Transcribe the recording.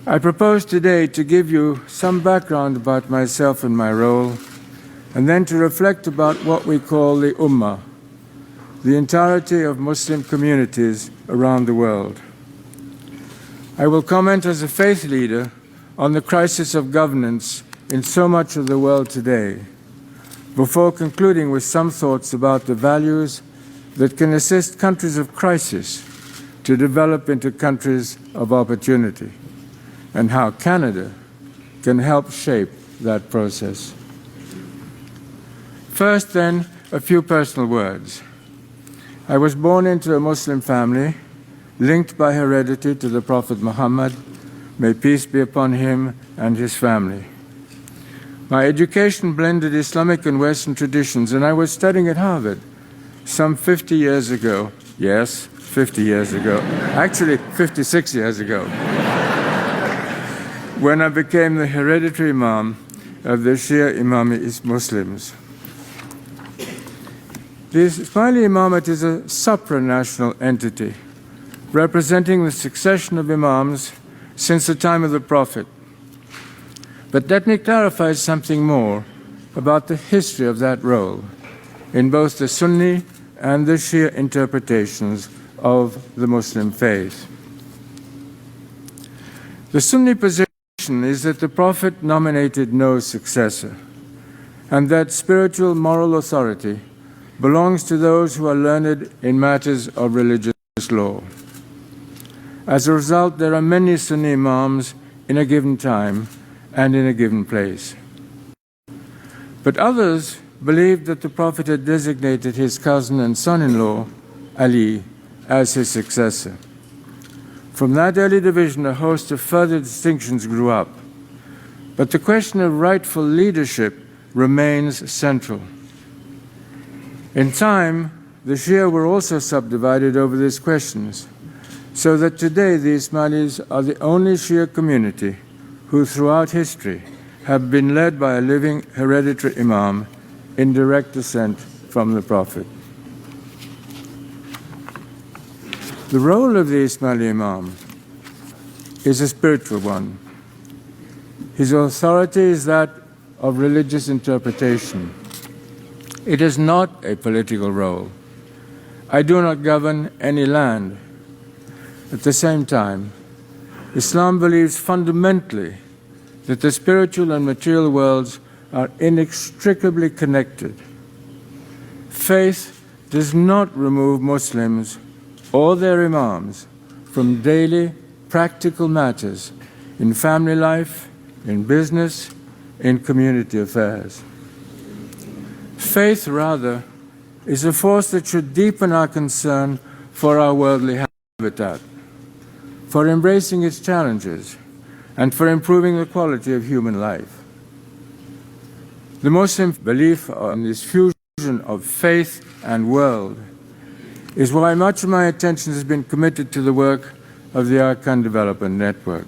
I propose today to give you some background about myself and my role, and then to reflect about what we call the Ummah, the entirety of Muslim communities around the world. I will comment as a faith leader on the crisis of governance in so much of the world today, before concluding with some thoughts about the values that can assist countries of crisis to develop into countries of opportunity, and how Canada can help shape that process. First, then, a few personal words. I was born into a Muslim family, linked by heredity to the Prophet Muhammad, may peace be upon him and his family. My education blended Islamic and Western traditions, and I was studying at Harvard some 50 years ago. Yes, 50 years ago. Actually, 56 years ago. When I became the hereditary Imam of the Shia Ismailis Muslims. The Ismaili Imam is a supranational entity, representing the succession of Imams since the time of the Prophet. But let me clarify something more about the history of that role in both the Sunni and the Shia interpretations of the Muslim faith. The Sunni position is that the Prophet nominated no successor, and that spiritual moral authority belongs to those who are learned in matters of religious law. As a result, there are many Sunni Imams in a given time and in a given place. But others believed that the Prophet had designated his cousin and son-in-law, Ali, as his successor. From that early division, a host of further distinctions grew up. But the question of rightful leadership remains central. In time, the Shia were also subdivided over these questions, so that today the Ismailis are the only Shia community who throughout history have been led by a living hereditary Imam in direct descent from the Prophet. The role of the Ismaili Imam is a spiritual one. His authority is that of religious interpretation. It is not a political role. I do not govern any land. At the same time, Islam believes fundamentally that the spiritual and material worlds are inextricably connected. Faith does not remove Muslims or their Imams from daily practical matters in family life, in business, in community affairs. Faith, rather, is a force that should deepen our concern for our worldly habitat, for embracing its challenges, and for improving the quality of human life. The Muslim belief in this fusion of faith and world is why much of my attention has been committed to the work of the Arkan Development Network.